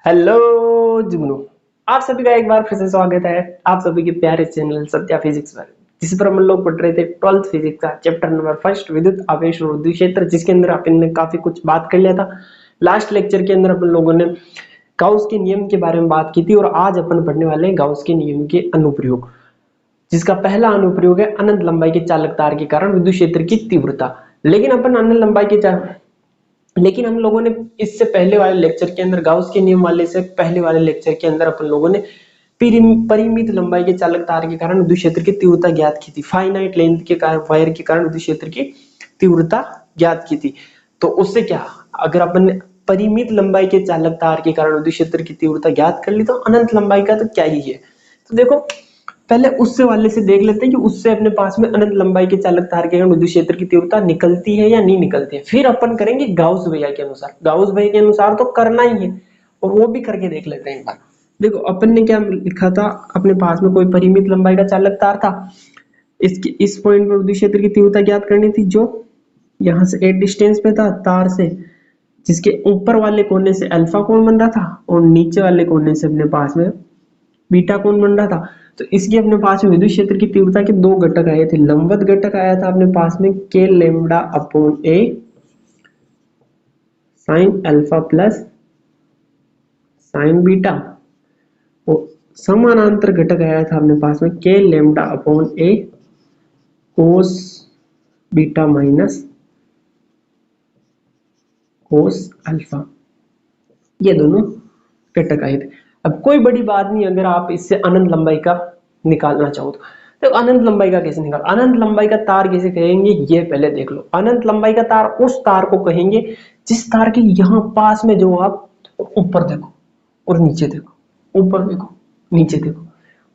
Hello जुगनू। आप सभी का एक बार फिर से स्वागत है आप सभी के प्यारे चैनल सत्या फिजिक्स पर, जिस पर हम लोग पढ़ रहे थे 12th फिजिक्स का चैप्टर नंबर फर्स्ट विद्युत आवेश और विद्युत क्षेत्र, जिसके अंदर अपन ने काफी कुछ बात कर लिया था। लास्ट लेक्चर के अंदर अपन लोगों ने गाउस के नियम के बारे में बात की थी और आज अपन पढ़ने वाले हैं गाउस के नियम के अनुप्रयोग, जिसका पहला अनुप्रयोग है अनंत लंबाई के चालक तार के कारण विद्युत क्षेत्र की तीव्रता। लेकिन अपन अनंत लंबाई के लेकिन हम लोगों ने इससे पहले वाले लेक्चर के अंदर गाउस के नियम वाले से पहले वाले लेक्चर के अंदर अपन लोगों ने परिमित लंबाई के चालक तार के कारण विद्युत क्षेत्र की तीव्रता ज्ञात की थी। फाइनाइट लेंथ के कारण वायर के कारण विद्युत क्षेत्र की तीव्रता ज्ञात की थी। तो उससे क्या, अगर अपन ने परिमित लंबाई के चालक तार के कारण विद्युत क्षेत्र की तीव्रता ज्ञात कर ली तो अनंत लंबाई का तो क्या ही है। तो देखो, पहले उससे वाले से देख लेते हैं कि उससे अपने पास में अनंत लंबाई के चालक तार के कारण विद्युत क्षेत्र की तीव्रता निकलती है या नहीं निकलती है। फिर अपन करेंगे गाउस भैया के अनुसार। गाउस भैया के अनुसार तो करना ही है और वो भी करके देख लेते हैं एक बार। देखो, अपन ने क्या लिखा था, अपने पास में कोई परिमित लंबाई का चालक तार था। इसके इस पॉइंट पर विद्युत क्षेत्र की तीव्रता ज्ञात करनी थी, जो यहाँ से एट डिस्टेंस पे था तार से, जिसके ऊपर वाले कोने से अल्फा कोण बन रहा था और नीचे वाले कोने से अपने पास में बीटा कोण बन रहा था। तो इसके अपने पास में विद्युत क्षेत्र की तीव्रता के दो घटक आए थे। लंबवत घटक आया था अपने पास में k lambda upon a sine alpha plus sine beta, और समानांतर घटक आया था अपने पास में k lambda upon a cos beta minus cos alpha. ये दोनों घटक आए थे। अब कोई बड़ी बात नहीं अगर आप इससे अनंत लंबाई का निकालना चाहो तो अनंत लंबाई का कैसे निकाल, अनंत लंबाई का तार कैसे कहेंगे ये पहले देख लो। अनंत लंबाई का तार उस तार को कहेंगे जिस तार के यहां पास में जो आप ऊपर देखो और नीचे देखो, ऊपर देखो नीचे देखो,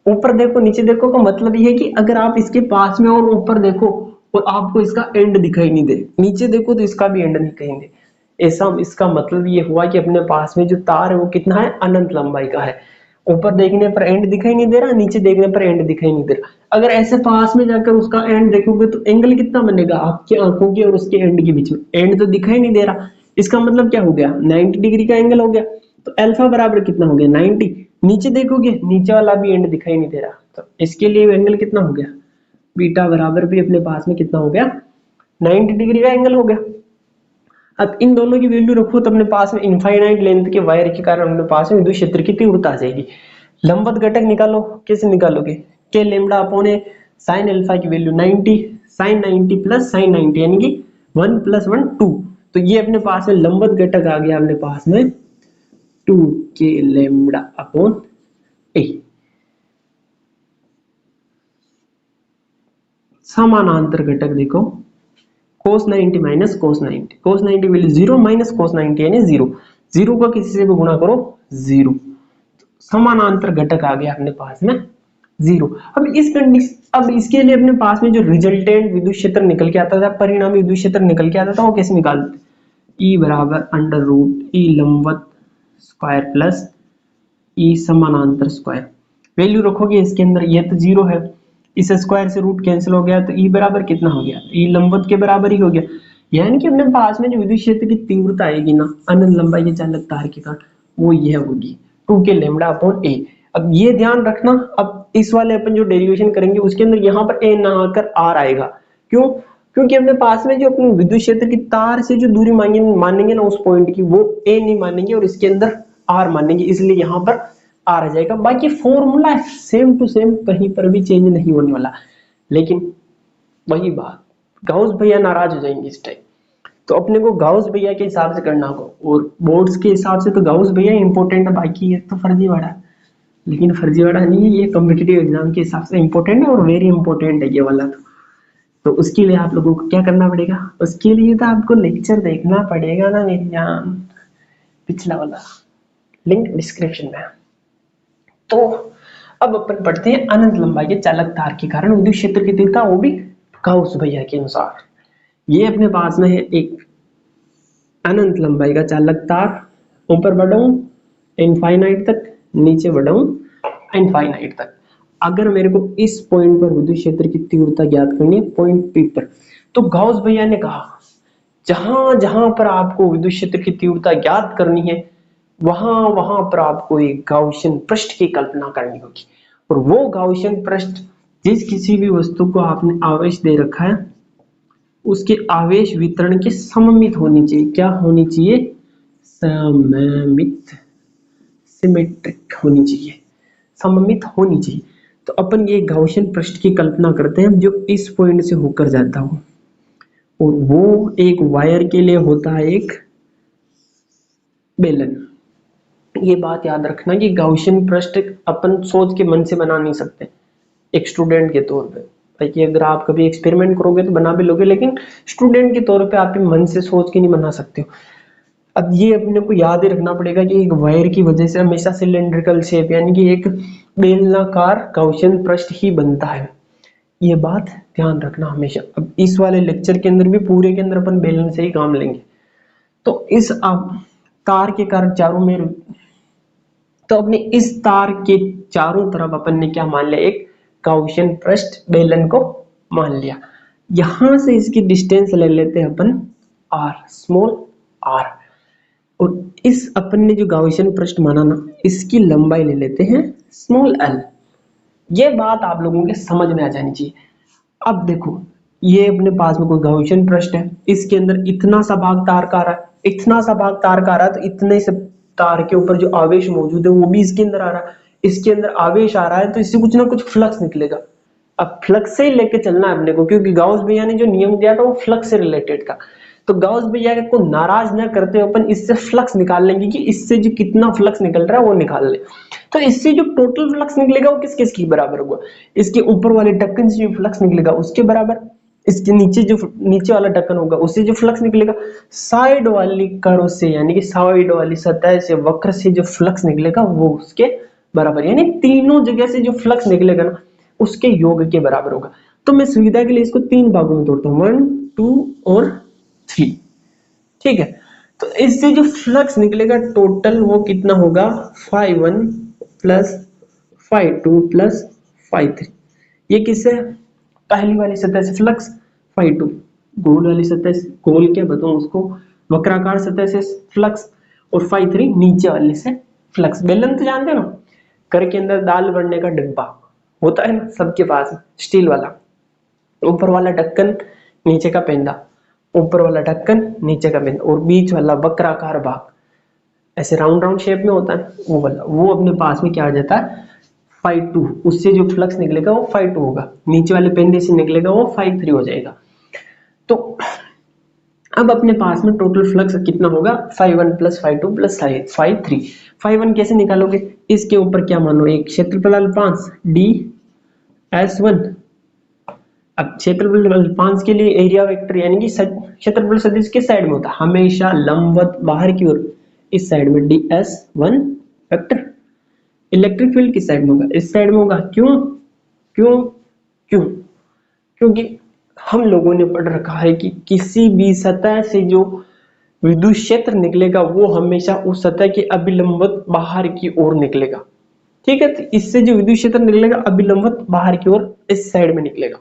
ऊपर देखो नीचे देखो का मतलब ये है कि अगर आप इसके पास में और ऊपर देखो और आपको इसका एंड दिखाई नहीं दे, नीचे देखो तो इसका भी एंड नहीं कहेंगे। ऐसा इसका मतलब ये हुआ कि अपने पास में जो तार है वो कितना है, अनंत लंबाई का है। ऊपर देखने पर एंड दिखाई नहीं दे रहा, नीचे देखने पर एंड दिखाई नहीं दे रहा। अगर ऐसे पास में जाकर उसका एंड देखोगे तो एंगल कितना बनेगा आपकी आंखों के और उसके एंड के बीच में, एंड तो दिखाई नहीं दे रहा। इसका मतलब क्या हो गया, 90 डिग्री का एंगल हो गया। तो अल्फा बराबर कितना हो गया, 90। नीचे देखोगे नीचे वाला भी एंड दिखाई नहीं दे रहा, तो इसके लिए एंगल कितना हो गया, बीटा बराबर भी अपने पास में कितना हो गया, 90 डिग्री का एंगल हो गया। अब इन दोनों की वैल्यू रखो तो अपने पास में इनफाइनाइट लेंथ के वायर के कारण अपने पास में विद्युत क्षेत्र की तीव्रता आ जाएगी। लंबवत घटक निकालो, कैसे निकालोगे, के lambda upon a sine alpha की वैल्यू 90, साइन 90 प्लस साइन 90 यानी कि 1 प्लस 1 2। तो ये अपने पास में लंबवत घटक आ गया अपने पास में 2 के लेमडा अपॉन ए। समानांतर घटक देखो, cos 90 minus cos 90, cos 90 value 0 minus cos 90 यानी 0, 0 को किसी से भी गुणा करो 0। समानांतर घटक आ गया अपने पास में 0। अब इस कंडीशन, अब इसके लिए अपने पास में जो रिजल्टेंट विद्युत क्षेत्र निकल के आता था, परिणामी विद्युत क्षेत्र निकल के आता था, वो कैसे निकालते, E बराबर अंडर रूट E लंबवत स्क्वायर प्लस E समानांतर स्क्वायर। वैल्यू रखोगे इसके अंदर, ये तो 0 है, इस स्क्वायर से रूट कैंसिल हो गया तो E बराबर कितना हो गया, E लंबवत के बराबर ही हो गया। यानी कि अपने पास में जो विद्युत क्षेत्र की तीव्रता आएगी ना अनंत लंबाई के चालक तार के कारण, वो यह होगी 2 के लेमडा अपॉन ए। अब ये ध्यान रखना, अब इस वाले अपन जो डेरिवेशन करेंगे उसके अंदर यहाँ पर ए ना आकर आर आएगा। क्यों, क्योंकि अपने पास में जो अपने विद्युत क्षेत्र की तार से जो दूरी मानेंगे ना उस पॉइंट की, वो ए नहीं मानेंगे और इसके अंदर आर मानेंगे, इसलिए यहाँ पर आर आ जाएगा। बाकी फॉर्मूला सेम टू सेम, कहीं पर भी चेंज नहीं होने वाला। लेकिन वही बात, गाउस भैया नाराज हो जाएंगे इस टाइम, तो अपने को गाउस भैया के हिसाब से करना होगा। और बोर्ड्स के हिसाब से तो गाउस भैया इंपॉर्टेंट है, बाकी ये तो फर्जीवाड़ा है। लेकिन फर्जीवाड़ा नहीं है, ये कॉम्पिटिटिव एग्जाम के हिसाब से इंपॉर्टेंट है और वेरी इंपॉर्टेंट है ये वाला। तो उसके लिए आप लोगों को क्या करना पड़ेगा, उसके लिए तो आपको लेक्चर देखना पड़ेगा ना मेरी जान, पिछला वाला लिंक डिस्क्रिप्शन में। तो अब अपन पढ़ते हैं अनंत लंबाई के चालक तार के कारण विद्युत क्षेत्र की तीव्रता, वो भी गाउस भैया के अनुसार। ये अपने पास में है एक अनंत लंबाई का चालक तार, ऊपर बढ़ाऊं इनफाइनाइट तक, नीचे बढ़ाऊं इनफाइनाइट तक। अगर मेरे को इस पॉइंट पर विद्युत क्षेत्र की तीव्रता ज्ञात करनी है, पॉइंट पी पर, तो गाउस भैया ने कहा जहां जहां पर आपको विद्युत क्षेत्र की तीव्रता ज्ञात करनी है वहां वहां पर आपको एक गाउसियन पृष्ठ की कल्पना करनी होगी, और वो गाउसियन पृष्ठ जिस किसी भी वस्तु को आपने आवेश दे रखा है उसके आवेश वितरण के सममित होनी चाहिए। क्या होनी चाहिए? सममित, सिमेट्रिक होनी चाहिए, सममित होनी चाहिए। तो अपन ये गाउसियन पृष्ठ की कल्पना करते हैं जो इस पॉइंट से होकर जाता हो, और वो एक वायर के लिए होता है एक बेलन। ये बात याद रखना कि गाउसियन पृष्ठ अपन सोच के मन से बना नहीं सकते एक स्टूडेंट के तौर पे। ताकि अगर आप कभी एक्सपेरिमेंट करोगे तो बना भी लोगे, लेकिन स्टूडेंट के तौर पे आप मन से सोच के नहीं बना सकते हो। अब ये अपने को याद ही रखना पड़ेगा कि एक वायर की वजह से हमेशा सिलेंड्रिकल शेप यानी कि एक बेलनाकार गाउसियन पृष्ठ ही बनता है। ये बात ध्यान रखना हमेशा। अब इस वाले लेक्चर के अंदर भी पूरे के अंदर अपन बेलन से ही काम लेंगे। तो इस तार के कारण चारों में, तो अपने इस तार के चारों तरफ अपन ने क्या मान लिया? एक गाउसियन पृष्ठ बेलन को मान लिया। यहां से इसकी डिस्टेंस ले लेते हैं अपन r, स्मॉल r, और इस अपन ने जो गाउसियन पृष्ठ माना ना, इसकी लंबाई ले लेते हैं स्मॉल l। ये बात आप लोगों के समझ में आ जानी चाहिए। अब देखो, ये अपने पास में कोई गाउसियन पृष्ठ है, इसके अंदर इतना सा भाग तार का आ रहा है, इतना सा भाग तार का आ रहा है, तो इतने से तार के ऊपर जो आवेश मौजूद है वो भी इसके अंदर आ रहा है। इसके अंदर आवेश आ रहा है तो इससे कुछ ना कुछ फ्लक्स निकलेगा। अब फ्लक्स से ही लेके चलना है अपने को, क्योंकि गाउस भैया ने जो नियम दिया था वो फ्लक्स से रिलेटेड था। तो गाउस भैया को नाराज न करते हुए अपन इससे फ्लक्स निकाल लेंगे कि इससे जो कितना फ्लक्स निकल रहा है वो निकाल ले। तो इससे जो टोटल फ्लक्स निकलेगा वो किस किस के बराबर होगा? इसके ऊपर वाले ढक्कन से जो फ्लक्स निकलेगा उसके बराबर, इसके नीचे जो नीचे वाला ढक्कन होगा उससे जो फ्लक्स निकलेगा, साइड वाली कड़ों से यानी कि साइड वाली सतह से, वक्र से जो फ्लक्स निकलेगा वो उसके बराबर, यानी तीनों जगह से जो फ्लक्स निकलेगा ना उसके योग के बराबर होगा। तो मैं सुविधा के लिए इसको तीन भागों में तोड़ता हूं, 1, 2 और 3। ठीक है, तो इससे जो फ्लक्स निकलेगा टोटल वो कितना होगा? φ1 प्लस φ2 प्लस φ3। ये किससे? पहली वाली सतह से फ्लक्स φ2, गोल वाली सतह से, गोल क्या बताऊं उसको, वक्राकार सतह से फ्लक्स, और φ3 नीचे वाले से फ्लक्स। बेलन तो जानते हो ना, घर के अंदर दाल भरने का डिब्बा होता है ना सबके पास, स्टील वाला, ऊपर वाला ढक्कन नीचे का पेंदा, ऊपर वाला ढक्कन नीचे का पेंदा, और बीच वाला वक्राकार भाग ऐसे राउंड राउंड शेप में होता है वो वाला, वो अपने पास में क्या आ जाता है? φ2। उससे जो फ्लक्स निकलेगा वो φ2 होगा, नीचे वाले पेंदे से निकलेगा वो φ3 हो जाएगा। तो अब अपने पास में टोटल फ्लक्स कितना होगा? φ1 प्लस φ2 प्लस φ3। φ1 कैसे निकालोगे? इसके ऊपर क्या मानो, एक क्षेत्रफल अल्पांश ds1। अब क्षेत्रफल अल्पांश के लिए एरिया वेक्टर यानी कि क्षेत्रफल सदिश किस साइड में होता है? हमेशा लंबवत बाहर की ओर, इस साइड में ds1 वेक्टर। इलेक्ट्रिक फील्ड किस साइड में होगा? इस साइड में होगा। क्यों क्यों क्यों? क्योंकि हम लोगों ने पढ़ रखा है कि किसी भी सतह से जो विद्युत क्षेत्र निकलेगा वो हमेशा उस सतह के अभिलंबवत बाहर की ओर निकलेगा। ठीक है, तो इससे जो विद्युत क्षेत्र निकलेगा अभिलंबवत बाहर की ओर इस साइड में निकलेगा,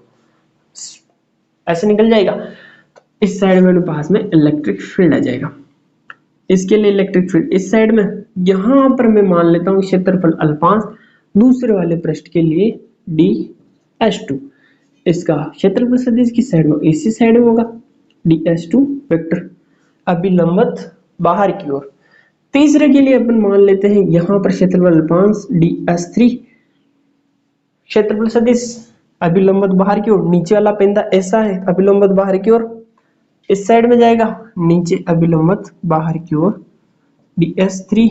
ऐसे निकल जाएगा। तो इस साइड में पास में इलेक्ट्रिक फील्ड आ जाएगा। इसके लिए इलेक्ट्रिक फील्ड इस साइड में, यहां पर मैं मान लेता हूं क्षेत्रफल अल्पांश दूसरे वाले पृष्ठ के लिए ds2। इसका क्षेत्रफल सदिश किस साइड में? इसी साइड में होगा, ds2 वेक्टर अभिलंबवत बाहर की ओर। तीसरे के लिए अपन मान लेते हैं यहां पर क्षेत्रफल अल्पांश ds3, क्षेत्रफल सदिश अभिलंबवत बाहर की ओर, नीचे वाला पेंदा ऐसा है अभिलंबवत बाहर की ओर, इस साइड में जाएगा, नीचे अभिलंबवत बाहर की ओर ds3।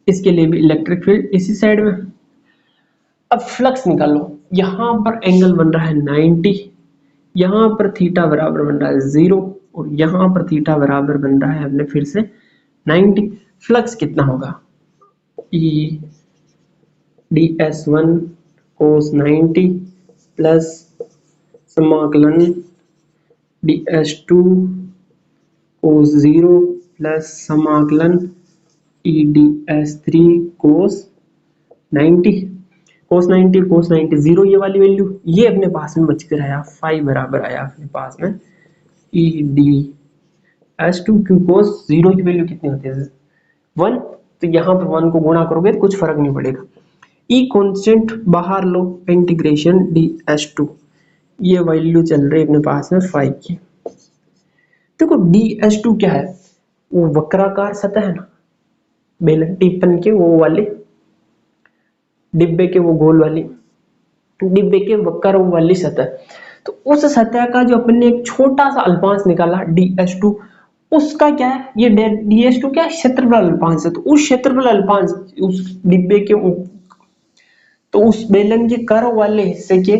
इसके लिए भी इलेक्ट्रिक फील्ड इसी साइड में। अब फ्लक्स निकालो, यहां पर एंगल बन रहा है 90, यहां पर थीटा बराबर बन रहा है 0, और यहां पर थीटा बराबर बन रहा है अपने फिर से 90। फ्लक्स कितना होगा? e ds1 cos 90 प्लस समाकलन ds2 cos 0 प्लस समाकलन e ds3 cos 90। cos 90 cos 90 0, ये वाली वैल्यू ये अपने पास में बच कर आया, फाई बराबर आया अपने पास में e ds2, क्यों cos 0 की वैल्यू कितनी होती है? 1, तो यहाँ पर 1 को गुणा करोगे तो कुछ फर्क नहीं पड़ेगा। ई कॉन्स्टेंट बाहर लो, इंटीग्रेशन ds2, ये वैल्यू चल रही है अपने पास में 5 की। देखो ds2 क्या है, वो वक्राकार सतह है ना, बेलन टिप्पण के वो वाली, डिब्बे के वो गोल वाली, डिब्बे के वक्र वाली सतह। तो उस सतह का जो अपन ने एक छोटा सा अल्पांश निकाला ds2, उसका क्या है, ये ds2 क्या है, क्षेत्रफल अल्पांश है। तो उस क्षेत्रफल अल्पांश उस डिब्बे के तो उस बेलन के कर्व वाले हिस्से के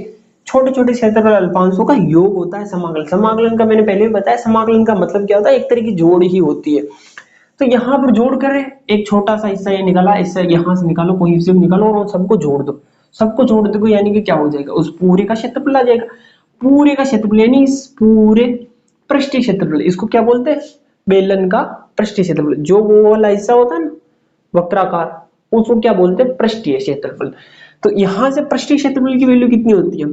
छोटे छोटे क्षेत्रफल अल्पांशों का योग होता है समाकलन। समाकलन का मैंने पहले भी बताया, समाकलन का मतलब क्या होता है, एक तरह की जोड़ ही होती है। तो यहाँ पर जोड़ कर एक छोटा सा हिस्सा ये निकाला, इससे यहाँ से निकालो, कोई हिस्से निकालो और सबको जोड़ दो, सबको जोड़ दो, यानी कि क्या हो जाएगा, उस पूरे का क्षेत्रफल आ जाएगा। पूरे का क्षेत्रफल यानी इस पूरे पृष्ठीय क्षेत्रफल, इसको क्या बोलते हैं, बेलन का पृष्ठीय क्षेत्रफल। जो वो वाला हिस्सा होता है ना वक्राकार, उसको क्या बोलते हैं, पृष्ठीय क्षेत्रफल। तो यहां से पृष्ठीय क्षेत्रफल की वैल्यू कितनी होती है,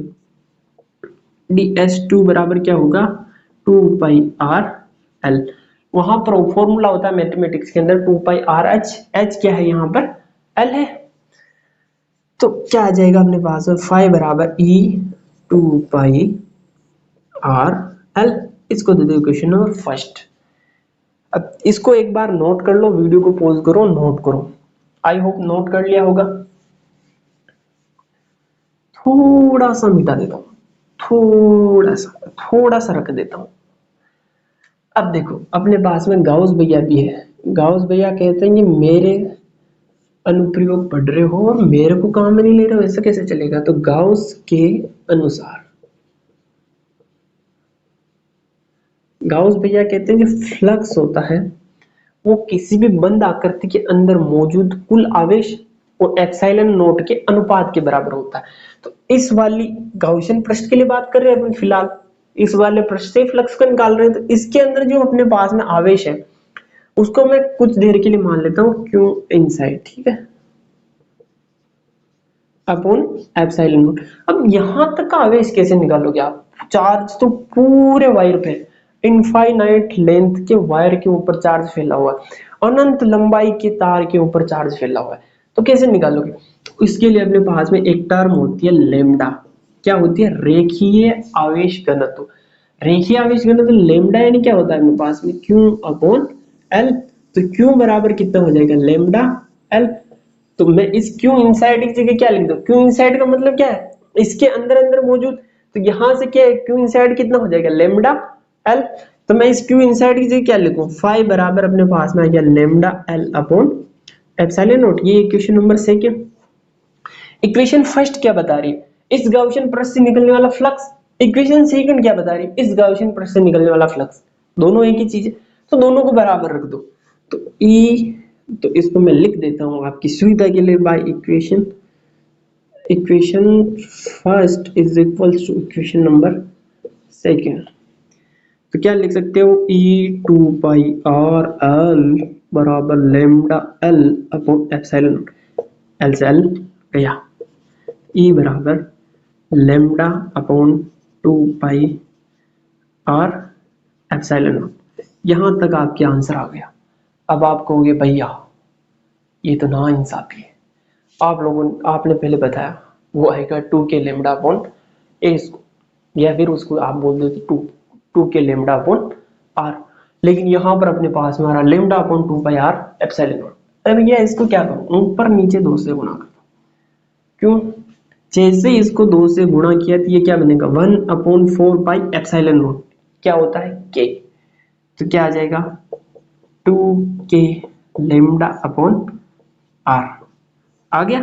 ds2 बराबर क्या होगा, 2 पाई आर एल। वहां पर फॉर्मूला होता है मैथमेटिक्स के अंदर 2 पाई आर एच, एच क्या है यहाँ पर, एल है। तो क्या आ जाएगा अपने पास, 5 बराबर ई 2 पाई आर एल। इसको दे दो क्वेश्चन नंबर फर्स्ट। अब इसको एक बार नोट कर लो, वीडियो को पॉज करो, नोट करो। आई होप नोट कर लिया होगा। थोड़ा सा मिटा देता हूँ, थोड़ा सा रख देता हूँ। अब देखो अपने पास में गाउस भैया भी है। गाउस भैया कहते हैं कि मेरे अनुप्रयोग पढ़ रहे हो और मेरे को काम में नहीं ले रहे हो, ऐसा कैसे चलेगा। तो गाउस के अनुसार, गाउस भैया कहते हैं कि फ्लक्स होता है वो किसी भी बंद आकृति के अंदर मौजूद कुल आवेश और एप्सिलॉन नोट के अनुपात के बराबर होता है। तो इस वाली गाउसियन पृष्ठ के लिए बात कर रहे हैं अपन फिलहाल, इस वाले पृष्ठ से फ्लक्स को निकाल रहे हैं। तो इसके अंदर जो अपने पास में आवेश है उसको मैं कुछ देर के लिए मान लेता हूँ क्यू इनसाइड, ठीक है, अपॉन एप्सिलॉन नोट। अब यहां तक का आवेश कैसे निकालोगे आप, चार्ज तो पूरे वायर पे, इनफाइनाइट लेंथ के वायर के ऊपर चार्ज फैला हुआ है, अनंत लंबाई के तार के ऊपर चार्ज फैला हुआ है। तो कैसे निकालोगे, इसके लिए अपने पास में एक टर्म होती है लेमडा। क्या होती है, रेखीय आवेश घनत्व। रेखीय आवेश घनत्व लेमडा यानी क्या होता है अपने पास में, क्यू अपॉन एल। तो क्यू बराबर कितना हो जाएगा, लेमडा एल। तो मैं इस क्यू इनसाइड की जगह क्या लिख दूं, क्यू इनसाइड का मतलब क्या है, इसके अंदर अंदर मौजूद। तो यहां से क्या है, क्यू इनसाइड कितना हो जाएगा, लेमडा एल। तो मैं इस क्यू इनसाइड की जगह क्या लिखूं, 5 बराबर अपने पास में आ गया lambda l upon epsilon not. ये equation number second. Equation first क्या बता रही है, इस गाउसियन पृष्ठ से निकलने वाला फ्लक्स। इक्वेशन सेकंड क्या बता रही है, इस गाउसियन पृष्ठ से निकलने वाला फ्लक्स। दोनों एक ही चीज है, तो दोनों को बराबर रख दो। तो ई, तो इसको मैं लिख देता हूं आपकी सुविधा के लिए, by equation, equation first is equal to equation number second. तो क्या लिख सकते हो, ई 2 पाई आर एल बराबर lambda l upon epsilon, l से एल गया, ई बराबर lambda upon 2 pi r epsilon. यहां तक आपके आंसर आ गया। अब आप कहोगे भैया ये तो ना इंसाफी है, आप लोगों आपने पहले बताया वो आएगा 2 के लेमडा अपॉन ए इसको, या फिर उसको आप बोल देते 2 के लेमडा अपॉन आर। लेकिन यहां पर अपने पास में आ रहा lambda upon 2 pi r epsilon. अरे भैया इसको क्या करूं, ऊपर नीचे 2 से गुणा कर दो। क्यों, जैसे इसको 2 से गुणा किया तो ये क्या बनेगा, 1 अपॉन 4 पाई एप्सिलॉन नॉट, क्या होता है के। तो क्या आ जाएगा, 2 के लेमडा अपॉन आर। आ गया,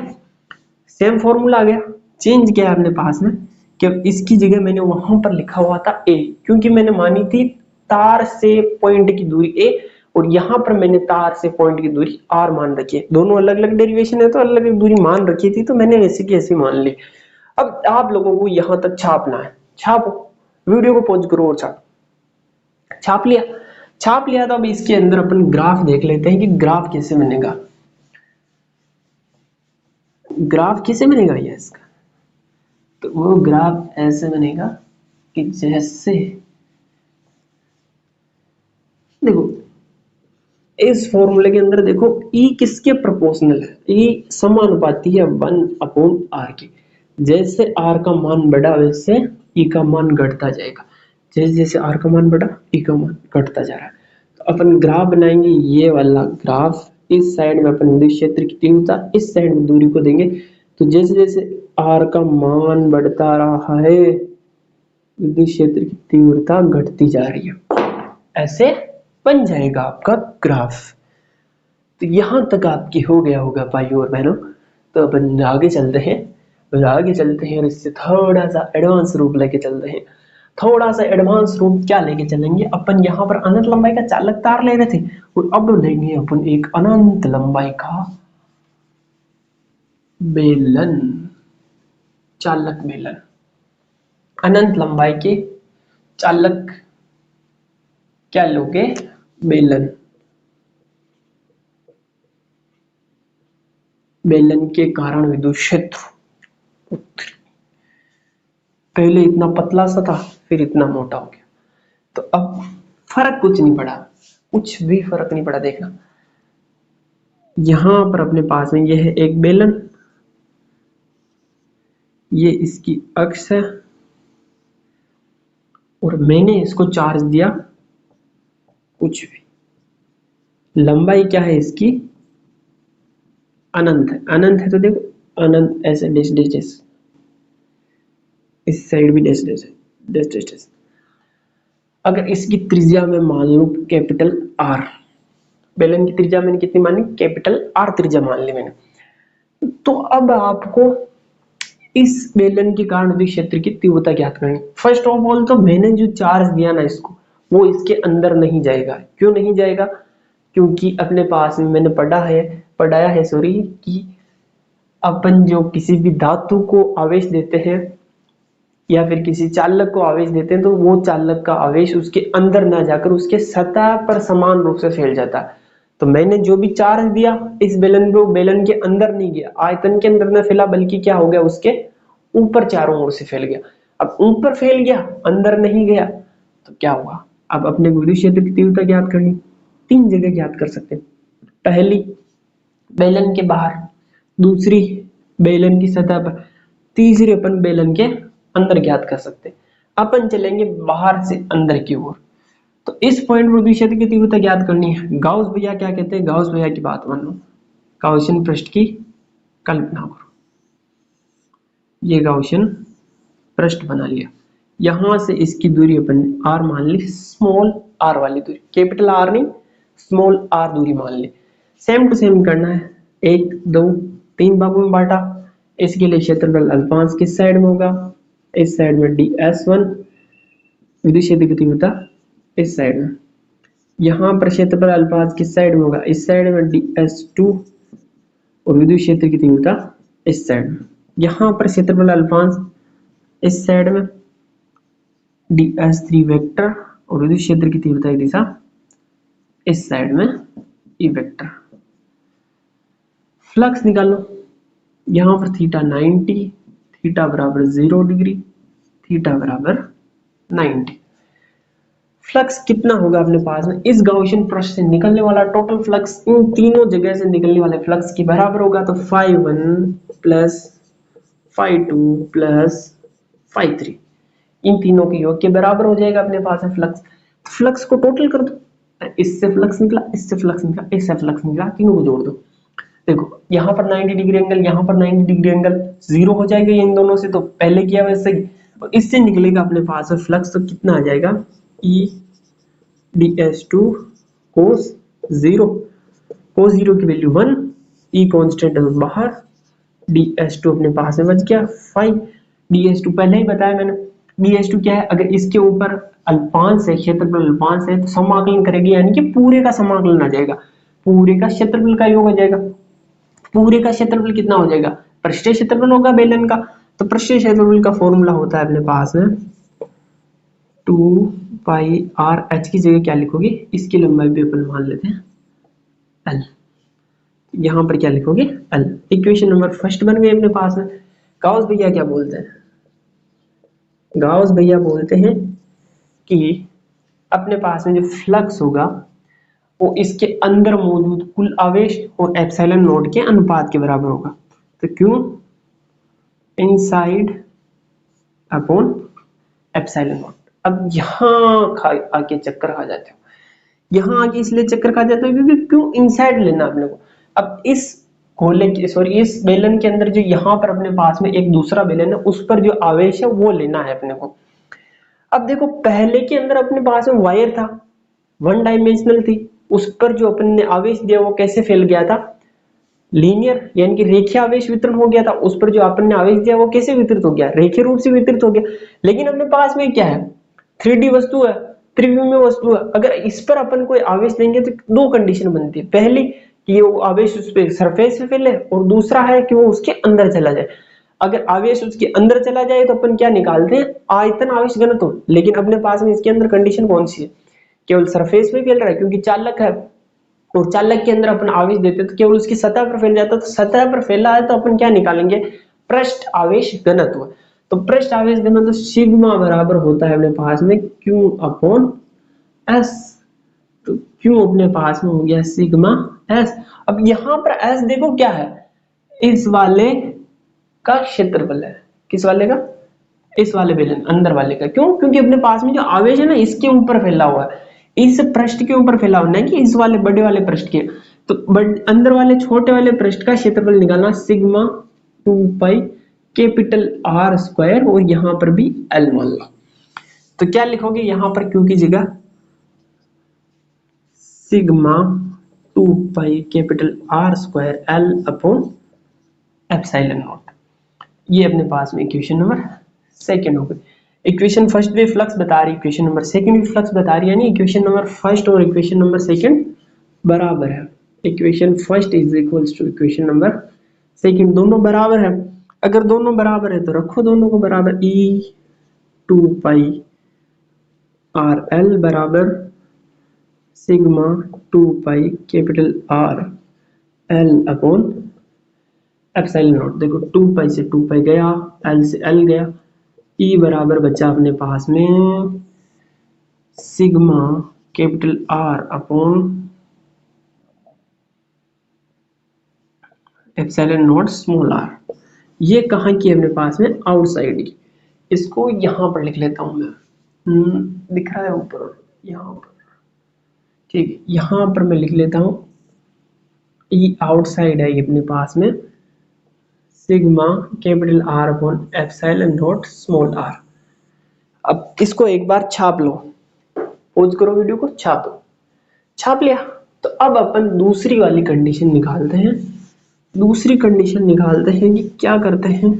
सेम फॉर्मूला आ गया। चेंज किया अपने पास में कि इसकी जगह मैंने वहां पर लिखा हुआ था ए, क्योंकि मैंने मानी थी तार से पॉइंट की दूरी ए, और यहां पर मैंने तार से पॉइंट की दूरी आर मान रखी है। दोनों अलग अलग डेरिवेशन है तो अलग अलग दूरी मान रखी थी, तो मैंने ऐसे की ऐसी मान ली। अब आप लोगों को यहां तक छापना है, छापो, वीडियो को पॉज करो और छाप लिया, छाप लिया। तो अब इसके अंदर अपन ग्राफ देख लेते हैं कि ग्राफ कैसे बनेगा, ग्राफ कैसे बनेगा ये इसका। तो वो ग्राफ ऐसे बनेगा कि जैसे, देखो इस फॉर्मूले के अंदर देखो E किसके प्रोपोर्शनल है, E समानुपाती है 1/r के। जैसे r का मान बढ़ा वैसे E का मान घटता जाएगा, जैसे जैसे r का मान बढ़ा E का मान घटता जा रहा है। तो अपन ग्राफ बनाएंगे, ये वाला ग्राफ, इस साइड में अपन विद्युत क्षेत्र की तीव्रता, इस साइड में दूरी को देंगे। तो जैसे जैसे r का मान बढ़ता रहा है विद्युत क्षेत्र की तीव्रता घटती जा रही है, ऐसे बन जाएगा आपका ग्राफ। तो यहां तक आपकी हो गया होगा भाइयों और बहनों। तो अपन आगे चलते हैं, और इससे थोड़ा सा एडवांस रूप लेके चलते हैं। थोड़ा सा एडवांस रूप क्या लेके चलेंगे अपन, यहाँ पर अनंत लंबाई का चालक तार ले रहे थे, और अब लेंगे अपन एक अनंत लंबाई का बेलन, चालक बेलन। अनंत लंबाई के चालक क्या लोगे, बेलन। बेलन के कारण विद्युत क्षेत्र पहले इतना पतला सा था, फिर इतना मोटा हो गया। तो अब फर्क कुछ नहीं पड़ा, कुछ भी फर्क नहीं पड़ा। देखना यहां पर अपने पास में यह है एक बेलन, ये इसकी अक्ष है, और मैंने इसको चार्ज दिया कुछ भी। लंबाई क्या है इसकी, अनंत है, अनंत है तो देखो अनंत ऐसे डैश डैश डैश, इस साइड भी डैश डैश है, डैश डैश डैश। अगर इसकी त्रिज्या में मान लूं कैपिटल आर, बेलन की त्रिज्या मैंने कितनी मानी, कैपिटल आर त्रिज्या मान ली मैंने। तो अब आपको इस बेलन के कारण विद्युत क्षेत्र की तीव्रता ज्ञात करनी। फर्स्ट ऑफ ऑल तो मैंने जो चार्ज दिया ना इसको, वो इसके अंदर नहीं जाएगा। क्यों नहीं जाएगा, क्योंकि अपने पास में मैंने पढ़ाया है सॉरी, कि अपन जो किसी भी धातु को आवेश देते हैं या फिर किसी चालक को आवेश देते हैं, तो वो चालक का आवेश उसके अंदर ना जाकर उसके सतह पर समान रूप से फैल जाता है। तो मैंने जो भी चार्ज दिया इस बेलन को, बेलन के अंदर नहीं गया, आयतन के अंदर न फैला, बल्कि क्या हो गया, उसके ऊपर चारों ओर से फैल गया। अब ऊपर फैल गया, अंदर नहीं गया, तो क्या हुआ। अब अपने विद्युत क्षेत्र की तीव्रता ज्ञात करनी, तीन जगह ज्ञात कर सकते हैं। पहली बेलन के बाहर, दूसरी बेलन की सतह पर, तीसरी अपन बेलन के अंदर ज्ञात कर सकते हैं। अपन चलेंगे बाहर से अंदर की ओर। तो इस पॉइंट पर विद्युत क्षेत्र की तीव्रता ज्ञात करनी है। गाउस भैया क्या कहते हैं, गाउस भैया की बात मान लो, गाउसियन पृष्ठ की कल्पना करो। ये गाउसियन पृष्ठ बना लिया, यहां से इसकी दूरी अपन आर मान ली, स्मॉल आर वाली दूरी, कैपिटल आर नहीं स्मॉल आर दूरी मान ली। सेम टू सेम करना है, 1 2 3 भागों में बांटा। इसके लिए क्षेत्रफल अल्पांश किस साइड में होगा, इस साइड में ds1, विद्युत क्षेत्र की तीव्रता इस साइड में। यहाँ पर क्षेत्रफल अल्पांश किस साइड में होगा, इस साइड में ds2, और विद्युत क्षेत्र की तीव्रता इस साइड में। यहाँ पर क्षेत्रफल अल्पांश इस साइड में ds3 वेक्टर, और विद्युत क्षेत्र की तीव्रता की दिशा इस साइड में E वेक्टर। फ्लक्स निकालो, यहाँ पर थीटा 90, थीटा बराबर 0 डिग्री, थीटा बराबर 90। फ्लक्स कितना होगा अपने पास में, इस गाउसियन पृष्ठ से निकलने वाला टोटल फ्लक्स इन तीनों जगह से निकलने वाले फ्लक्स के बराबर होगा। तो φ1 प्लस φ2 प्लस φ3, इन तीनों के योग के बराबर हो जाएगा अपने पास है फ्लक्स। फ्लक्स को टोटल कर दो, इससे फ्लक्स निकला, इससे फ्लक्स निकला, इससे फ्लक्स निकला, तीनों को जोड़ दो। देखो यहाँ पर 90 डिग्री एंगल, यहाँ पर 90 डिग्री एंगल, जीरो हो जाएगा इन दोनों से, तो पहले किया वैसे ही। और इससे निकलेगा अपने पास है फ्लक्स, तो कितना आ जाएगा, E ds2 cos 0, cos 0 की वैल्यू 1, E कांस्टेंट है बाहर, ds2 अपने पास में बच गया 5। ds2 पहले ही बताया मैंने, ds2 क्या है, अगर इसके ऊपर अल्पांश है, क्षेत्रफल अल्पांश है, तो समाकलन करेगी, यानी कि पूरे का समाकलन आ जाएगा, पूरे का क्षेत्रफल का योग हो जाएगा। पूरे का क्षेत्रफल कितना हो जाएगा, पृष्ठीय क्षेत्रफल होगा बेलन का। तो पृष्ठीय क्षेत्रफल का फॉर्मूला होता है अपने पास में 2 पाई r, h की जगह क्या लिखोगे, इसकी लंबाई भी अपन मान लेते हैं l, यहां पर क्या लिखोगे l। इक्वेशन नंबर फर्स्ट बन गई अपने पास में। गाउस भैया क्या बोलते हैं, गाउस भैया बोलते हैं कि अपने पास में जो फ्लक्स होगा वो इसके अंदर मौजूद कुल आवेश और एप्सिलॉन नॉट के अनुपात के बराबर होगा। तो क्यों इनसाइड अपॉन एप्सिलॉन नॉट। अब यहाँ आके चक्कर खा जाते हो, यहाँ आके इसलिए चक्कर खा जाते हो क्योंकि क्यों इनसाइड लेना अपने को। अब इस गोले की सॉरी इस बेलन के अंदर जो यहाँ पर अपने पास में एक दूसरा बेलन है उस पर जो आवेश है वो लेना है अपने को। अब देखो पहले के अंदर अपने पास में वायर था, वन डायमेंशनल थी, उस पर जो अपन ने आवेश दिया वो कैसे फैल गया था, लीनियर यानी कि रेखीय आवेश वितरण हो गया था। उस पर जो अपन ने आवेश दिया वो कैसे वितरित हो गया, रेखीय रूप से वितरित हो गया। लेकिन अपने पास में क्या है, 3D वस्तु है, त्रिविमीय वस्तु है। अगर इस पर अपन कोई आवेश देंगे तो दो कंडीशन बनती है, पहली कि वो आवेश उस पे सरफेस पे फैले और दूसरा है कि वो उसके अंदर चला जाए। अगर आवेश उसके अंदर चला जाए तो अपन क्या निकालते हैं, आयतन आवेश घनत्व। लेकिन अपने पास में इसके अंदर कंडीशन कौन सी है, केवल सरफेस पे फैल रहा है क्योंकि चालक है, और चालक के अंदर अपन आवेश देते तो केवल उसकी सतह पर फैल जाता। तो सतह पर फैला है तो अपन क्या निकालेंगे, पृष्ठ आवेश घनत्व। तो पृष्ठ आवेश घनत्व सिग्मा बराबर होता है अपने पास में Q अपॉन S। तो Q अपने पास में हो गया सिग्मा S। अब यहाँ पर S देखो क्या है, इस वाले का क्षेत्रफल है, किस वाले का, इस वाले बेलन अंदर वाले का। क्यों, क्योंकि अपने पास में जो आवेश है ना इसके ऊपर फैला हुआ है, इस पृष्ठ के ऊपर फैला हुआ है कि इस वाले बड़े वाले पृष्ठ के। तो अंदर वाले छोटे वाले पृष्ठ का क्षेत्रफल निकालना, sigma 2 pi capital R square, और यहां पर भी L मान लो। तो क्या लिखोगे यहां पर Q की जगह sigma 2 pi capital R square L upon epsilon not. ये अपने पास में इक्वेशन नंबर सेकंड हो गई। इक्वेशन फर्स्ट भी फ्लक्स बता रही है, इक्वेशन नंबर सेकंड भी फ्लक्स बता रही है, यानी इक्वेशन नंबर फर्स्ट और इक्वेशन नंबर सेकंड बराबर है। Equation first is equals to equation number second, दोनों बराबर है। अगर दोनों बराबर है तो रखो दोनों को बराबर, ई 2 पाई आर एल बराबर sigma 2 pi capital R L upon epsilon not. देखो 2 पाई से 2 पाई गया, एल से एल गया, ई बराबर बचा अपने पास में sigma capital r upon epsilon naught small r. ये कहाँ की है अपने पास में, आउटसाइड की। इसको यहां पर लिख लेता हूं मैं, दिख रहा है ऊपर, यहां पर, ठीक है, यहां पर मैं लिख लेता हूं, ई आउटसाइड है ये अपने पास में sigma capital r upon epsilon naught small r. अब इसको एक बार छाप लो, पॉज करो वीडियो को, छापो, छाप लिया। तो अब अपन दूसरी वाली कंडीशन निकालते हैं। दूसरी कंडीशन निकालते हैं कि क्या करते हैं,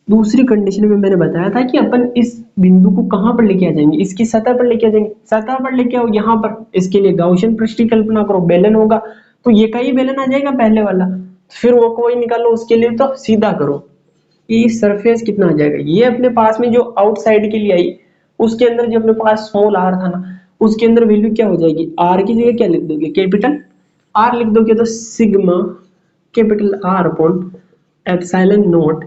दूसरी कंडीशन में मैंने बताया था कि अपन इस बिंदु को कहां पर लेके आ जाएंगे, इसकी सतह पर लेके आ जाएंगे। सतह पर लेके आओ यहाँ पर, इसके लिए गाउसियन पृष्ठ की कल्पना करो, बेलन होगा तो ये का ही बेलन आ जाएगा पहले वाला, फिर वो कोई निकालो, उसके लिए तो सीधा करो, ये सरफेस कितना आ जाएगा, ये अपने पास में जो आउटसाइड के लिए आई उसके अंदर जो अपने पास स्मॉल आर था ना, उसके अंदर वैल्यू क्या हो जाएगी, आर की जगह क्या लिख दोगे, कैपिटल आर लिख दोगे, तो sigma capital r upon epsilon not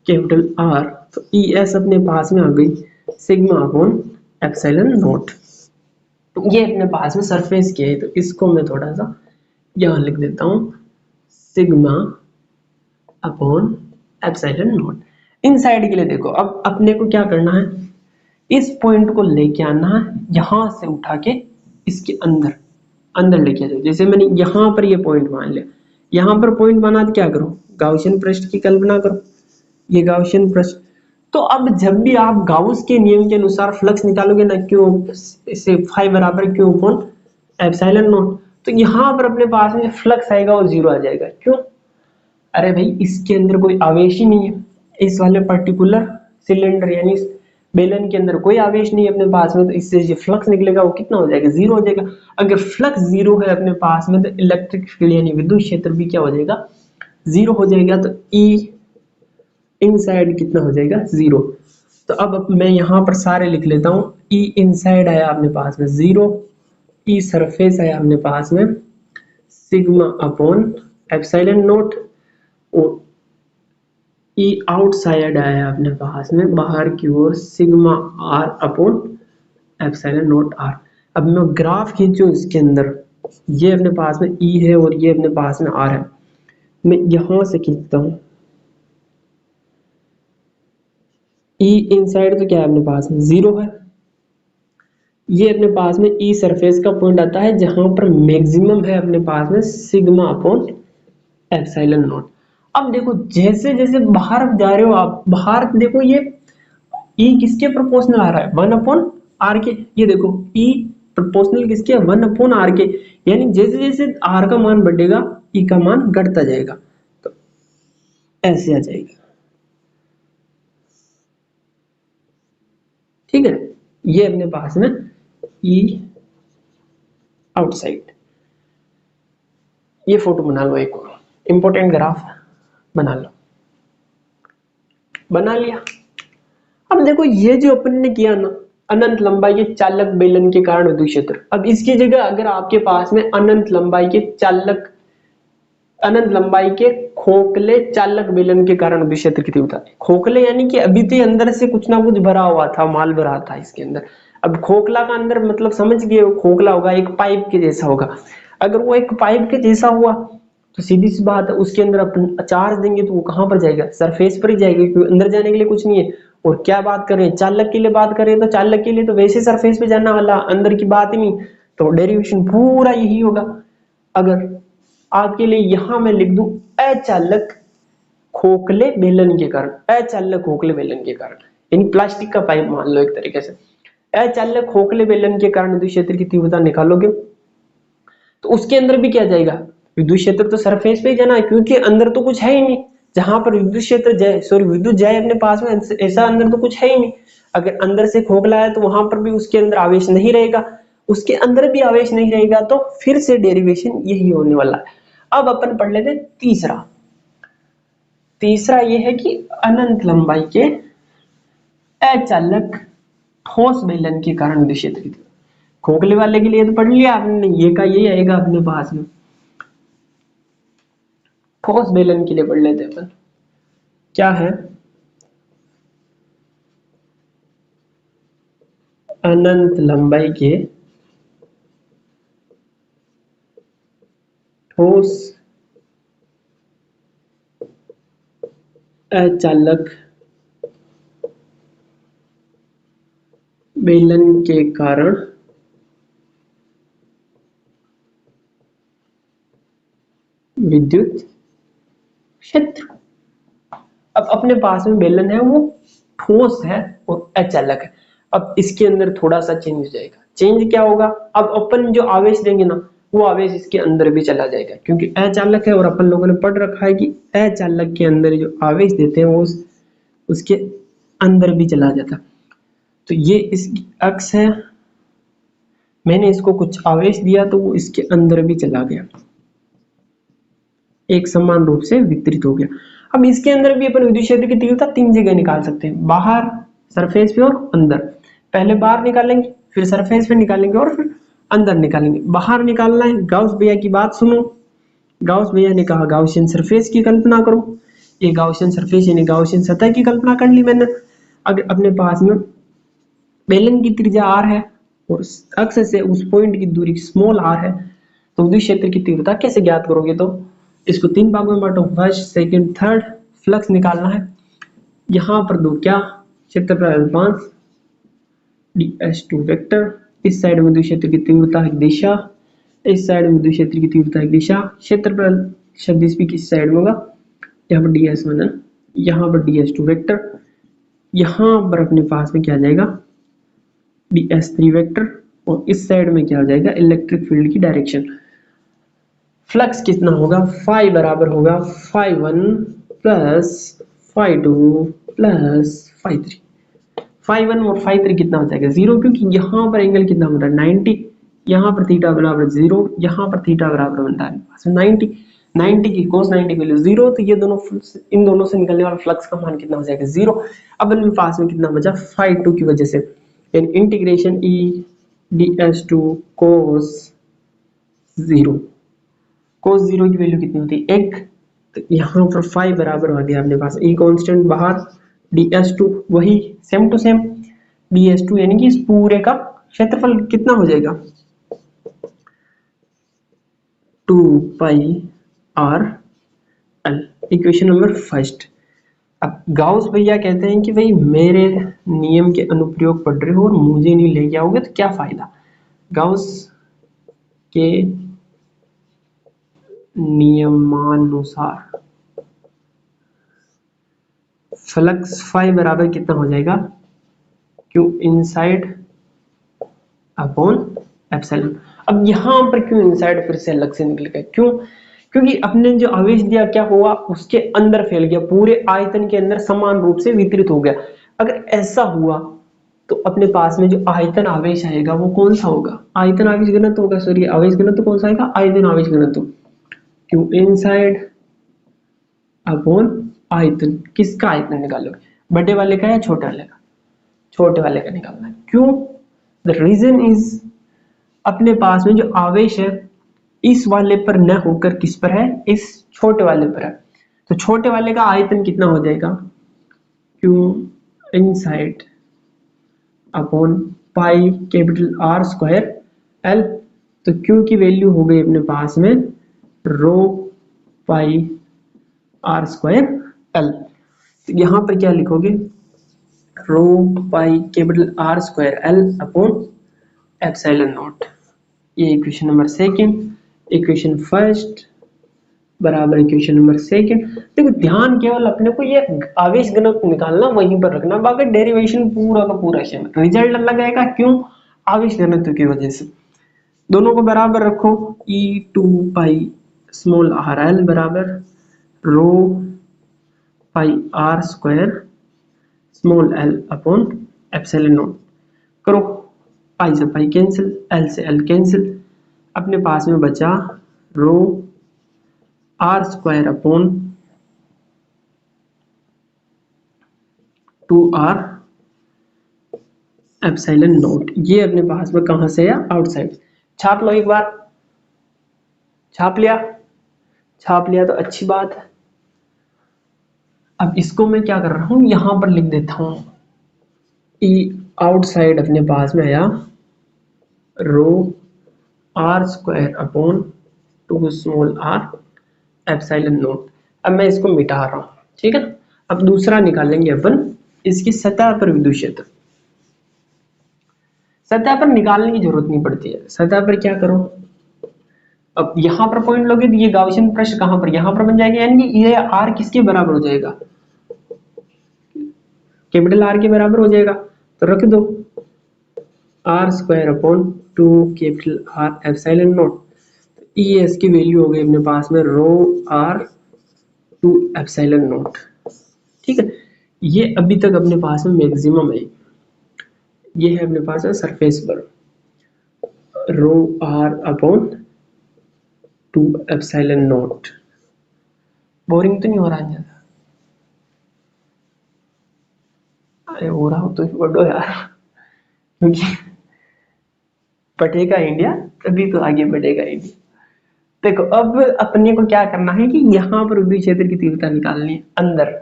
capital R. तो ई एस अपने पास में आ गई सिग्मा अपॉन एप्सिलॉन नॉट। तो ये अपने पास में सरफेस की है, तो इसको मैं थोड़ा सा यहां लिख देता हूं, sigma upon epsilon not. In side के लिए देखो, अब अपने को क्या करना है, इस पॉइंट को लेके आना है, यहां से उठा के इसके अंदर अंदर लेके आ जाओ। जैसे मैंने यहां पर ये पॉइंट मान लिया, यहां पर पॉइंट माना तो क्या करो, गाउसियन पृष्ठ की कल्पना करो, ये गाउसियन पृष्ठ। तो अब जब भी आप गाउस के नियम के अनुसार फ्लक्स निकालोगे ना, क्यू से फाई बराबर क्यू अपॉन एप्सिलॉन नॉट, तो यहां पर अपने पास में फ्लक्स आएगा वो जीरो आ जाएगा। क्यों, अरे भाई इसके अंदर कोई आवेश ही नहीं है, इस वाले पर्टिकुलर सिलेंडर यानी बेलन के अंदर कोई आवेश नहीं है अपने पास में, तो इससे जो फ्लक्स निकलेगा वो कितना हो जाएगा, जीरो हो जाएगा। अगर फ्लक्स जीरो है अपने पास में तो इलेक्ट्रिक फील्ड यानी विद्युत क्षेत्र भी क्या हो जाएगा, जीरो हो जाएगा। तो ई इनसाइड कितना हो जाएगा, जीरो। तो अब मैं यहां पर सारे लिख लेता हूं, ई इनसाइड आया अपने पास में जीरो, ई सरफेस आया अपने पास में सिग्मा अपॉन एप्सिलॉन नॉट, और ई आउटसाइड आया अपने पास में बाहर की ओर sigma r upon epsilon nought r. अब मैं ग्राफ खींचूं इसके अंदर, ये अपने पास में E है और ये अपने पास में R है। मैं यहां से खींचता हूं E इनसाइड, तो क्या है अपने पास में 0 है। ये अपने पास में E सरफेस का पॉइंट आता है जहां पर मैक्सिमम है अपने पास में सिग्मा अपॉन एप्सिलॉन नॉट। अब देखो जैसे जैसे बाहर जा रहे हो आप, बाहर देखो ये E किसके प्रोपोर्शनल आ रहा है, 1 अपॉन आर के। ये देखो E प्रोपोर्शनल किसके है, 1 अपॉन आर के। यानी जैसे जैसे आर का मान बढ़ेगा E का मान घटता जाएगा, तो ऐसे आ जाएगा। ठीक है, ये अपने पास में E आउटसाइड। ये फोटो बना लो, एक इंपॉर्टेंट ग्राफ बना लो। बना लिया। अब देखो ये जो अपन ने किया ना, अनंत लंबाई के चालक बेलन के कारण विद्युत क्षेत्र। अब इसकी जगह अगर आपके पास में अनंत लंबाई के चालक, अनंत लंबाई के खोखले चालक बेलन के कारण विद्युत क्षेत्र की तीव्रता, खोखले यानी कि अभी तो अंदर से कुछ ना कुछ भरा हुआ था, माल भरा था इसके अंदर। अब खोखला का अंदर मतलब समझ गए, खोखला होगा एक पाइप के जैसा होगा। अगर वो एक पाइप के जैसा हुआ तो सीधी सी बात है, उसके अंदर अपन चार्ज देंगे तो वो कहां पर जाएगा, सरफेस पर ही जाएगा, क्योंकि अंदर जाने के लिए कुछ नहीं है। और क्या बात करें, चालक के लिए बात करें तो चालक के लिए तो वैसे सरफेस पे जाना वाला, अंदर की बात ही नहीं। तो डेरिवेशन पूरा यही होगा। अगर आपके लिए यहां मैं लिख दूं अचालक खोखले बेलन के कारण, अचालक खोखले बेलन के कारण, यानी प्लास्टिक का पाइप मान लो एक तरीके से, अचालक खोखले बेलन के कारण विद्युत क्षेत्र की तीव्रता निकालोगे तो उसके अंदर भी क्या जाएगा, विद्युत क्षेत्र तो सरफेस पे ही जाना है, क्योंकि अंदर तो कुछ है ही नहीं। जहां पर विद्युत क्षेत्र जाए, सॉरी विद्युत जाए अपने पास में, ऐसा अंदर तो कुछ है ही नहीं। अगर अंदर से खोखला है तो वहां पर भी उसके अंदर आवेश नहीं रहेगा, उसके अंदर भी आवेश नहीं रहेगा, तो फिर से डेरिवेशन यही होने वाला है। अब अपन पढ़ लेते तीसरा। तीसरा ये है कि अनंत लंबाई के अचालक ठोस बेलन के कारण विद्युत क्षेत्र की, खोखले वाले के लिए तो पढ़ लिया आपने, ये का ये आएगा अपने पास में। ठोस बेलन के लिए पढ़ लेते अपन, क्या है, अनंत लंबाई के ठोस अचालक बेलन के कारण विद्युत क्षेत्र। अब अपने पास में बेलन है, वो ठोस है और अचालक है। अब इसके अंदर थोड़ा सा चेंज हो जाएगा। चेंज क्या होगा, अब अपन जो आवेश देंगे ना, वो आवेश इसके अंदर भी चला जाएगा, क्योंकि अचालक है और अपन लोगों ने पढ़ रखा है कि अचालक के अंदर जो आवेश देते हैं वो उसके अंदर भी चला जाता। तो ये इसकी अक्ष है, मैंने इसको कुछ आवेश दिया तो वो इसके अंदर भी चला गया, एक समान रूप से वितरित हो गया। अब इसके अंदर भी अपन विद्युत क्षेत्र की तीव्रता 3 जगह निकाल सकते हैं, बाहर, सरफेस पे और अंदर। पहले बाहर निकालेंगे, फिर सरफेस पे निकालेंगे और फिर अंदर निकालेंगे। बाहर निकालना है, गाउस भैया की बात सुनो। गाउस भैया ने कहा गाउसियन सरफेस की कल्पना करो। ये गाउसियन सरफेस यानी गाउसियन सतह की कल्पना कर ली मैंने। अगर अपने पास में बेलन की त्रिज्या r है और अक्ष से उस पॉइंट की दूरी स्मॉल r है, तो विद्युत क्षेत्र की तीव्रता कैसे ज्ञात करोगे, तो इसको 3 भागों में बांटो, फर्स्ट सेकंड थर्ड। फ्लक्स निकालना है, यहां पर दो क्या, क्षेत्रफल 5 ds2 वेक्टर। इस साइड में विद्युत क्षेत्र की तीव्रता है दिशा, इस साइड में विद्युत क्षेत्र की तीव्रता है दिशा। क्षेत्रफल शब्द इस भी किस साइड में होगा, यहाँ पर ds1 है, यहाँ पर ds2 वेक्टर, यहाँ पर अपने पास में क्या जाएगा ds3 वेक्टर, और इस साइड में क्या हो जाएगा इलेक्ट्रिक फील्ड की डायरेक्शन। फ्लक्स कितना होगा, फाई बराबर होगा φ1 प्लस φ2 प्लस φ3। φ1 और φ3 कितना हो जाएगा 0, क्योंकि यहाँ पर एंगल कितना बन रहा है 90, यहाँ पर थीटा बराबर 0, यहाँ पर थीटा बराबर बन रहा है 90। 90 की cos 90 वैल्यू 0, तो ये दोनों, इन दोनों से निकलने वाला फ्लक्स का मान कितना हो जाएगा 0। अब इनमें पास में कितना बचा φ2 की वजह से, integration e ds2 cos 0, cos 0 की वैल्यू कितनी होती है 1, तो यहाँ पर फाई बराबर हो गया अपने पास e कांस्टेंट बाहर, ds2 वही सेम टू सेम, ds2 यानी कि इस पूरे का क्षेत्रफल कितना हो जाएगा 2 pi are l, equation number first. अब गाउस भैया कहते हैं कि भाई मेरे नियम के अनुप्रयोग पढ़ रहे हो और मुझे नहीं लेके आओगे तो क्या फायदा। गाउस के नियमानुसार फ्लक्स फाई बराबर कितना हो जाएगा, क्यू इनसाइड अपॉन एप्सिलॉन। अब यहां पर क्यों इनसाइड फिर से अलग से निकल गया, क्यों, क्योंकि अपने जो आवेश दिया क्या हुआ, उसके अंदर फैल गया, पूरे आयतन के अंदर समान रूप से वितरित हो गया। अगर ऐसा हुआ तो अपने पास में जो आयतन आवेश आएगा वो कौन सा होगा, आयतन आवेश घनत्व होगा, सॉरी आवेश घनत्व कौन सा आएगा, आयतन आवेश घनत्व, क्यू इनसाइड अपॉन आयतन। किसका आयतन निकालोगे, बड़े वाले का या छोटे वाले का, छोटे वाले का निकालना है। क्यों, द रीजन इज अपने पास में जो आवेश है इस वाले पर न होकर किस पर है, इस छोटे वाले पर है। तो छोटे वाले का आयतन कितना हो जाएगा, q inside upon pi capital R square L. तो क्यू की वैल्यू हो गई अपने पास में rho pi are square L. तो यहां पर क्या लिखोगे, rho pi capital R square L upon epsilon not. ये equation number second, equation first बराबर इक्वेशन नंबर सेकंड। देखो ध्यान केवल अपने को ये आवेश घनत्व निकालना, वहीं पर रखना, बाकी डेरिवेशन पूरा का पूरा सेम, रिजल्ट अलग आएगा, क्यों, आवेश घनत्व की वजह से। दोनों को बराबर रखो, E two pi small R L बराबर rho pi are square small L upon epsilon naught. करो, पाई से पाई कैंसिल, एल से एल कैंसिल, अपने पास में बचा rho R square upon 2r epsilon not. ये अपने पास में कहां से है, आउटसाइड। छाप लो एक बार, छाप लिया, छाप लिया तो अच्छी बात है। अब इसको मैं क्या कर रहा हूं, यहां पर लिख देता हूं, ई आउटसाइड अपने पास में आया rho R square upon 2 small R epsilon naught. अब मैं इसको मिटा रहा हूं, ठीक है। अब दूसरा निकालेंगे अपन, इसकी सतह पर विद्युत क्षेत्र। सतह पर निकालने की जरूरत नहीं पड़ती है, सतह पर क्या करो, अब यहां पर पॉइंट लोगे तो ये गाउसियन पृष्ठ कहां पर, यहां पर बन जाएगा, यानी कि ये आर किसके बराबर हो जाएगा, कैपिटल आर के बराबर हो जाएगा। तो रख दो r square upon 2 capital r epsilon naught. E s की वैल्यू हो गई अपने पास में रो आर 2 एप्सिलॉन नॉट, ठीक है। ये अभी तक अपने पास में मैक्सिमम है, ये है अपने पास है सरफेस पर rho R upon 2 epsilon naught. Boring तो नहीं हो रहा है ज्यादा, अरे हो रहा हो तो बढ़ो यार, क्योंकि बढ़ेगा इंडिया तभी तो आगे बढ़ेगा इंडिया। देखो अब अपने को क्या करना है कि यहाँ पर विद्युत क्षेत्र की तीव्रता निकालनी है अंदर।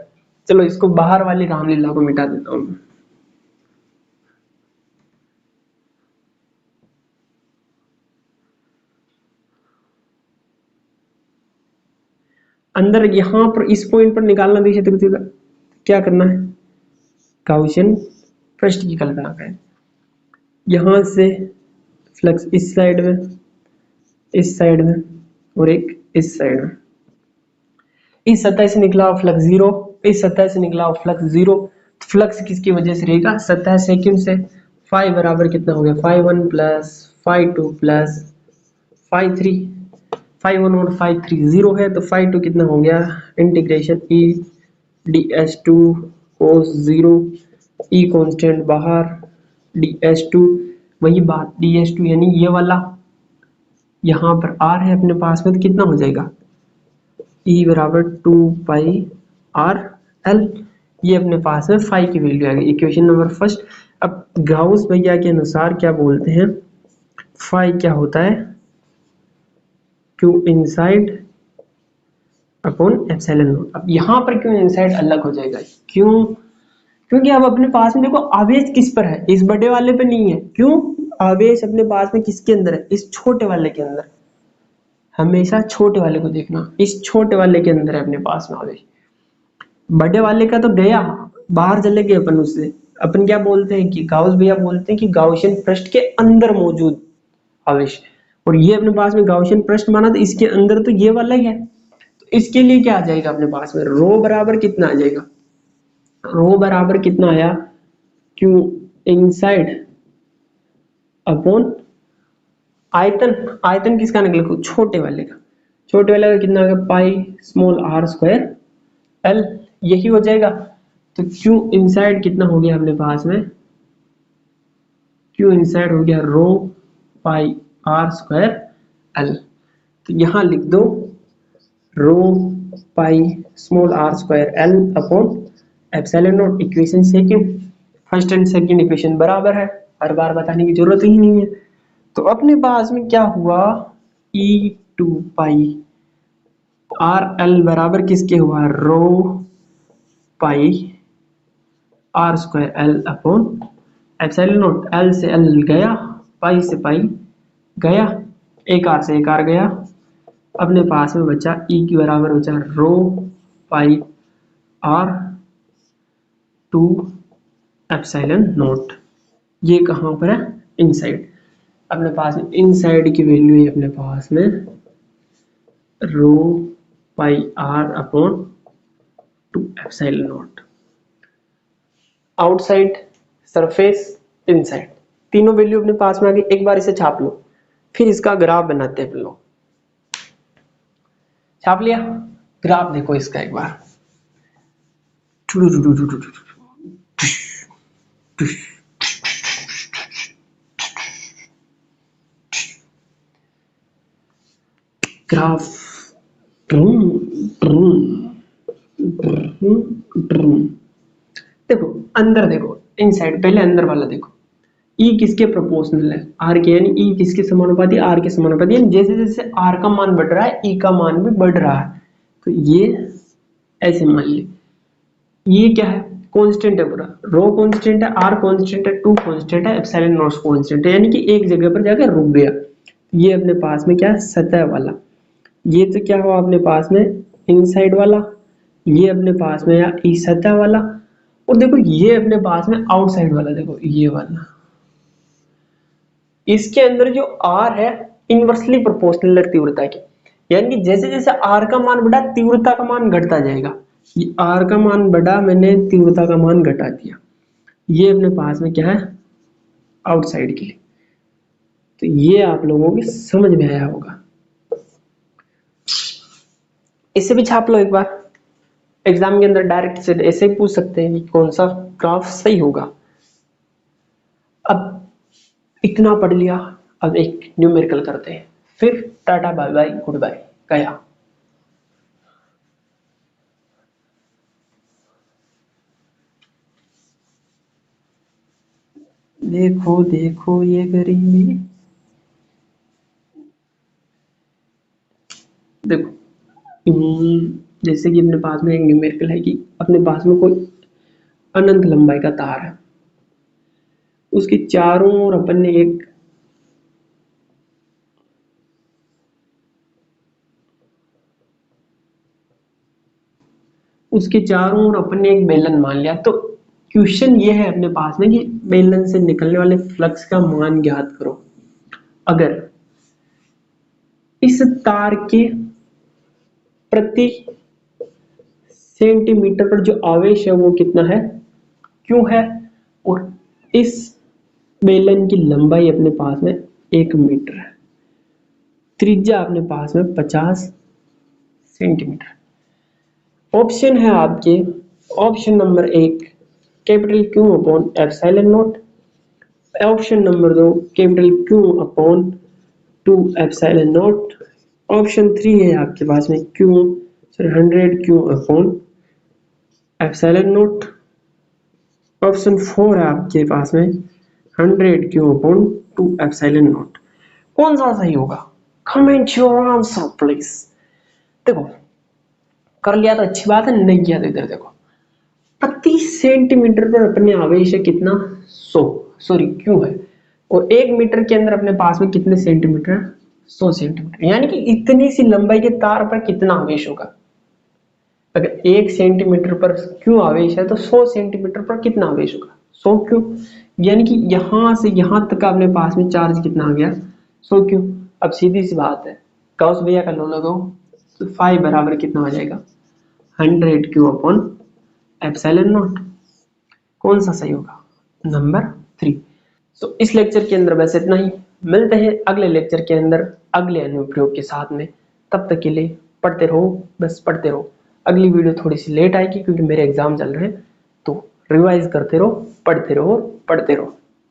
चलो इसको बाहर वाली रामलीला को मिटा देता हूं, अंदर यहां पर इस पॉइंट पर निकालना विद्युत क्षेत्र की तीव्रता। क्या करना है, गाउसियन पृष्ठ की कल्पना करें, यहां से फ्लक्स इस साइड में, इस साइड में और एक इस साइड में। इस सतह से निकला हुआ फ्लक्स जीरो, इस सतह से निकला हुआ फ्लक्स जीरो। फ्लक्स किसकी वजह से रहेगा, सतह सेकंड से। फाइव बराबर कितना हो गया, five one plus five two plus five three, five one और फाइव थ्री जीरो है, तो फाइव टू कितना हो गया, integration e d s two cos zero, e constant बाहर, डी एस टू वही बात, डी एस टू यानी ये वाला, यहाँ पर आर है अपने पास में, तो कितना हो जाएगा, ई बराबर 2 पाई आर एल। ये अपने पास में फाई की वैल्यू आ गई, इक्वेशन नंबर फर्स्ट। अब गाउस भैया के अनुसार क्या बोलते हैं, फाई क्या होता है, Q inside upon epsilon naught. अब यहाँ पर क्यू इनसाइड अलग हो जाएगा, क्यों, क्योंकि अब अपने पास में देखो आवेश किस पर है, इस बड़े वाले पे नहीं है, क्यों, आवेश अपने पास में किसके अंदर है, इस छोटे वाले के अंदर, हमेशा छोटे वाले को देखना, इस छोटे वाले के अंदर है अपने पास में आवेश। बड़े वाले का तो गया, बाहर चले गए अपन उससे। अपन क्या बोलते हैं कि गाउस भैया बोलते हैं कि गाउसियन पृष्ठ के अंदर मौजूद आवेश, और ये अपने पास में गाउसियन पृष्ठ माना तो इसके अंदर तो ये वाला ही है। तो इसके लिए क्या आ जाएगा अपने पास में, रो बराबर कितना आ जाएगा, रो बराबर कितना आया, क्यू इनसाइड अपॉन आयतन, आयतन किसका निकला, छोटे वाले का, छोटे वाले का कितना आ गया, pi small are square l, यही हो जाएगा। तो क्यू इनसाइड कितना हो गया अपने पास में, क्यू इनसाइड हो गया rho pi are square L. तो यहां लिख दो rho pi small are square L upon epsilon naught, equation second, first and second equation बराबर है, हर बार बताने की जरूरत ही नहीं है। तो अपने पास में क्या हुआ, E two pi R L बराबर किसके हुआ, rho pi are square L upon epsilon naught, L से एल गया, पाई से पाई गया, एक आर से एक आर गया, अपने पास में बचा ई की बराबर बचा रो pi are to epsilon not. ये कहां पर है, इनसाइड, अपने पास में इनसाइड की वैल्यू है अपने पास में rho pi R upon two epsilon naught. Outside, surface, inside, तीनों वैल्यू अपने पास में आ गई। एक बार इसे छाप लो, फिर इसका ग्राफ बनाते हैं लोग। छाप लिया, ग्राफ देखो इसका एक बार, ग्राफ, देखो अंदर देखो, इनसाइड, पहले अंदर वाला देखो, ई किसके प्रोपोर्शनल है, आर के, यानी ई किसके समानुपाती, आर के समानुपाती, यानी जैसे जैसे आर का मान बढ़ रहा है ई का मान भी बढ़ रहा है। तो ये ऐसे मान ली, ये क्या है, कांस्टेंट है पूरा, रो कांस्टेंट है, आर कांस्टेंट है, टू कांस्टेंट है, एप्सिलॉन नॉट कांस्टेंट है, यानी कि एक जगह पर जाकर रुक गया। ये अपने पास में क्या है, सतह वाला, ये तो क्या हुआ अपने पास में इनसाइड वाला, ये अपने पास में या ई सतह वाला, और देखो ये अपने पास में आउटसाइड वाला, देखो ये वाला, इसके अंदर जो आर है इनवर्सली प्रोपोर्शनल है तीव्रता के, यानी कि जैसे जैसे आर का मान बढ़ा तीव्रता का मान घटता जाएगा। ये आर का मान बढ़ा, मैंने तीव्रता का मान घटा दिया, ये अपने पास में क्या है, आउटसाइड के लिए। तो ये आप लोगों की समझ में आया होगा। इसे भी छाप लो एक बार, एग्जाम के अंदर डायरेक्ट से ऐसे ही पूछ सकते हैं कि कौन सा ग्राफ सही होगा। अब इतना पढ़ लिया, अब एक न्यूमेरिकल करते हैं, फिर tata bye bye goodbye गया। देखो देखो ये गरीबी, देखो जैसे कि अपने पास में एक न्यूमेरिकल है कि अपने पास में कोई अनंत लंबाई का तार है, उसके चारों ओर अपन ने एक उसके चारों ओर अपन ने एक बेलन मान लिया। तो क्वेश्चन ये है अपने पास में कि बेलन से निकलने वाले फ्लक्स का मान ज्ञात करो। अगर इस तार के प्रति सेंटीमीटर पर जो आवेश है वो कितना है, क्यों है, और इस बेलन की लंबाई अपने पास में 1 मीटर है, त्रिज्या अपने पास में 50 सेंटीमीटर। ऑप्शन है आपके, option number 1 capital Q upon epsilon not, option number 2 capital Q upon 2 epsilon not, option 3 है आपके पास में Q 100 Q upon epsilon not, option 4 है आपके पास में 100 क्यू अपॉन 2 एप्सिलॉन नॉट। कौन सा सही होगा, कमेंट योर आंसर प्लीज। देखो कर लिया तो अच्छी बात है, नहीं किया तो इधर देखो, प्रति सेंटीमीटर पर अपने आवेश है कितना, 100, सॉरी क्यों है, और 1 मीटर के अंदर अपने पास में कितने सेंटीमीटर है, 100 सेंटीमीटर, यानी कि इतनी सी लंबाई के तार पर कितना आवेश होगा। अगर 1 सेंटीमीटर पर क्यू आवेश है तो 100 सेंटीमीटर पर कितना आवेश होगा, 100 क्यू, यानी कि यहां से यहां तक अपने पास में चार्ज कितना आ गया, 100 क्यू। अब सीधी सी बात है, गाउस भैया का लॉ लगाओ तो फाई बराबर कितना हो जाएगा, 100 क्यू अपॉन एप्सिलॉन नॉट। कौन सा सही होगा, नंबर 3। तो इस लेक्चर के अंदर बस इतना ही, मिलते हैं अगले लेक्चर के अंदर अगले अनुप्रयोग के साथ में। तब तक के लिए पढ़ते रहो, बस पढ़ते रहो। अगली वीडियो थोड़ी सी लेट आएगी क्योंकि मेरे एग्जाम चल रहे हैं, तो रिवाइज करते रहो, पढ़ते रहो, पढ़ते रहो।